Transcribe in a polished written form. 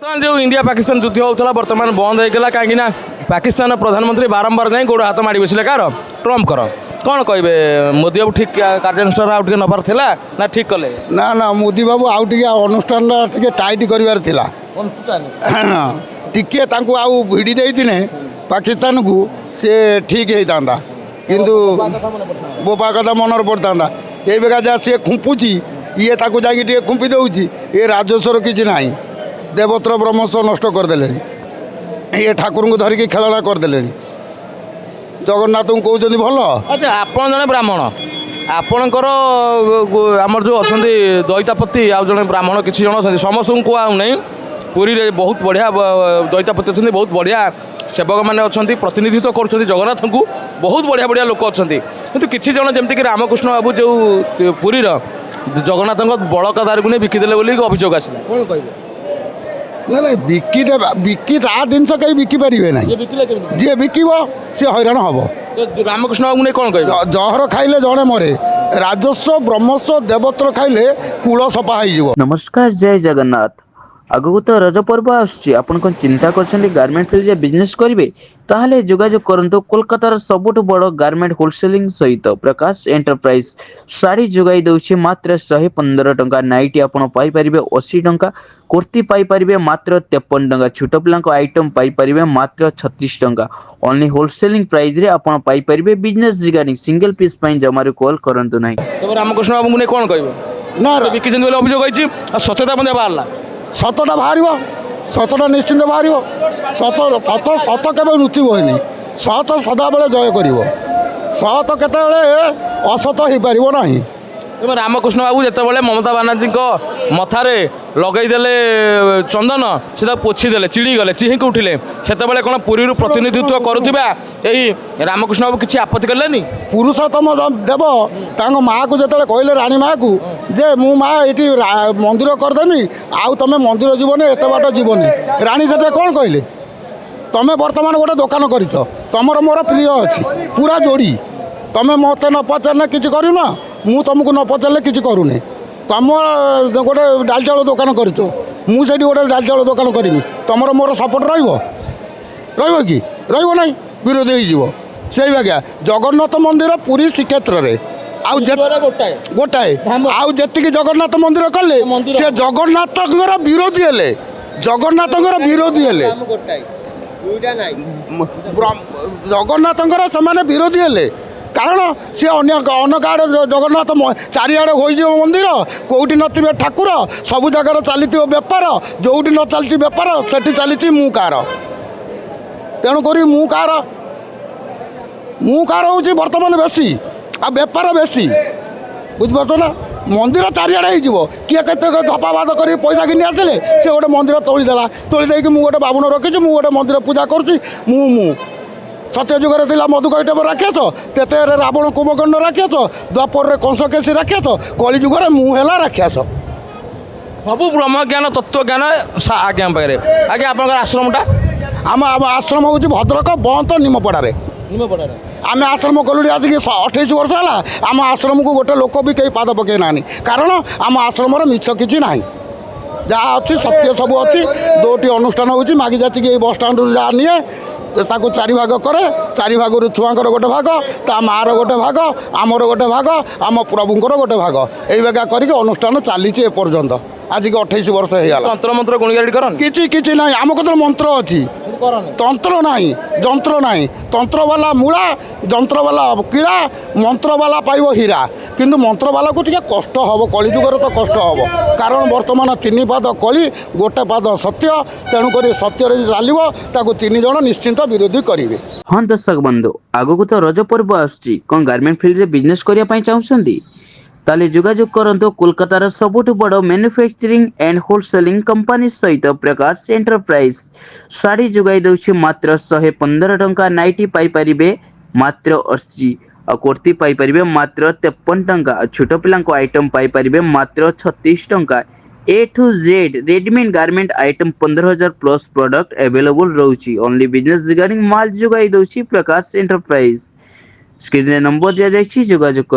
बर्तमान जो इंडिया पाकिस्तान युद्ध होता बर्तमान बंद होगा कहीं पाकिस्तान प्रधानमंत्री बारंबार जाए गोड़ हाथ माड़ी बसले कार ट्रम्प कर कौन कहे मोदी बाबू ठीक कार्यानुष्ठान आउ टे नबार थिला ना ठीक कले ना ना मोदी बाबू आउ टे अनुष्ठान टे टाइट कर टिके आउ भिड़ी देते पाकिस्तान को सी ठीक होता किंतु बोपा कथा मन पड़ता ये बेगा जहाँ सी खुंपुची ये जाकि खुंपी दौची ये राजस्वर किसी ना देवत्र ब्रह्मस्व नष्ट करदे ये ठाकुर को धरिकी खेलना करदे जगन्नाथ को कहते भल। अच्छा आप जड़े ब्राह्मण आपणकर आमर जो अच्छा दैतापति आउ जड़े ब्राह्मण किसी जन अच्छा समस्त को कहूना पुरी रे बहुत बढ़िया दैतापति अच्छा बहुत बढ़िया सेवक मैंने अच्छा प्रतिनिधित्व कर जगन्नाथ को बहुत बढ़िया बढ़िया लोक अच्छा कितु किसी जन जमीक रामकृष्ण बाबू जो पुरी जगन्नाथ बड़का को नहीं बिकिदेले बोली अभियोग आसला कौन कहे ना ना बिकी जिनस कहीं बिकी पारे ना जी बिकब सी हैरान हम रामकृष्ण बाबू नहीं कौन कहे जहर खाइले जड़े मरे राजस्व ब्रह्मस्व देवत्र खाइले कूल सफा हो। नमस्कार जय जगन्नाथ आगु तो रज पर्व आपन को चिंता कर गारमेंट फील्ड रे बिजनेस करेंगे ताहले जोगाजोग करंतु कोलकातार सबुठ बड़ गारमेंट होलसेलिंग सहित प्रकाश एंटरप्राइज साड़ी जोगाई दउछि मात्र 115 टंका नाइटी आपन पाई परिबे 80 टंका कुर्ती पाई परिबे मात्र 53 टंका छोट पिलांको आइटम पाई परिबे मात्र 36 टंका ओनली होलसेलिंग प्राइस रे आपन पाई परिबे बिजनेस रिगार्डिंग सिंगल पीस पई जमारे कॉल करंतु नाही। तो रामकृष्ण बाबू ने कोन कहबे ना बिकिजन बोले अभियोग होइछि आ सत्यता बंदे बाहरला सतटा बाहर सतटा निश्चिंत बाहर सत सत सत के लुचिबनी सत सदा बेले जय कर सत केत असत हो पार ना। रामकृष्ण बाबू जिते ममता बानार्जी मथारे लगईदे चंदन से पोछीदे चिड़ी गले चिहिक उठिले से कौन पुरी प्रतिनिधित्व करुवा रामकृष्ण बाबू किसी आपत्ति कले पुरुषोत्तम देव तांग माँ को जो कहले राणी माँ को जे मु माँ ये मंदिर करदेमी आउ तुम मंदिर जीवनी एत बाट जीवनी राणी से कौन कहले तुम बर्तमान गोटे दुकान कर तुमर मोर प्रिय अच्छी पूरा जोड़ी तुम मत न पचारे किसी करूना मु तुमको न पचारे किसी करूनी तुम गोटे डाल चाउल दुकान कर मुझे गोटे डाल चाउल दुकान करमी तुमर मोर सपोर्ट रही ना विरोधी हो से भाग्या जगन्नाथ मंदिर पुरी श्रीक्षेत्र में आउ गोटाए आउ जी जगन्नाथ मंदिर कले से जगन्नाथ विरोधी हेले जगन्नाथ विरोधी हेले जगन्नाथ से विरोधी हेले कारण सी अन गाड़े जगन्नाथ चारिआडे हो मंदिर कौटी नथिबे ठाकुर सबु जगार चली बेपार जोटी न चलती बेपार से चली मु कार तेणुक मु कार हूँ बर्तमान बेसी आ बेपार बेसी बुझिपार ना मंदिर चारिआडे हो किए केते धपाबाद कर पैसा घिनी आसिले से गोटे मंदिर तोड़ीदेला तोड़ी मुझे बाबुण रखी गोटे मंदिर पूजा करुँच मु सत्यजुगर थिला मधुकैटभ राक्षस तेते रावण कुंभकर्ण राक्षस द्वापर कंसकेशी राक्षस कलिजुगर मुहला राक्षस सबू ब्रह्म ज्ञान तत्व ज्ञान आज्ञा पाखे आज्ञा आप आश्रमटा आम आश्रम हूँ भद्रक बंत निमपड़े आम आश्रम कलु आज 28 वर्ष है आम आश्रम को गोटे लोक भी कहीं पाद पकई ना कारण आम आश्रम मिछ कि ना जहाँ अच्छी सत्य सब अच्छी दोटी अनुष्ठान हो मागी जाची बस स्टाण्ड जहाँ निए ताको चारि भाग करे चारि भाग छुआंकर गोटे भाग ता मार गोटे भाग आमर गोटे भाग आम प्रभुंर गोटे भाग यही भागा करके अनुष्ठान चली एपर्यंत आज की 28 वर्ष हो तंत्र मंत्र गुणगारी कर कि ना आम कत मंत्र अच्छी तंत्र ना जंत्र ना तंत्र वाला मूला जंत्र वाला कीड़ा मंत्र वाला पाइब हीरा किंतु मंत्र वाला को टिके कष्ट हम कलिजुगर तो कष्ट हम कारण बर्तमान 3 पाद कली गोटे पाद सत्य तेणुक सत्य चलो ताको 3 जन निश्चिंत विरोधी करेंगे। हाँ दर्शक बंधु आगु तो रज पर्व आसुची कौन गारमेंट फील्ड रे बिजनेस करने चाहूँगी ताले जोगाजोग करंतु कोलकातार सबुठ बड़ मैन्युफैक्चरिंग एंड होलसेलिंग कंपनी सहित प्रकाश एंटरप्राइज साड़ी जोगाई दउछि मात्र 115 टंका नाइटी पाई परिबे मात्र 80 और कुर्ती पाई परिबे मात्र 53 टंका छोट पिलांको आइटम पाई परिबे मात्र 36 टंका A to Z readymade garment item 15,000 plus product available रहउछि ओनली बिजनेस रिगार्डिंग माल जोगाई दउछि प्रकाश एंटरप्राइज स्क्रीन रे नंबर दिया जाइछि जोगाजोग कर।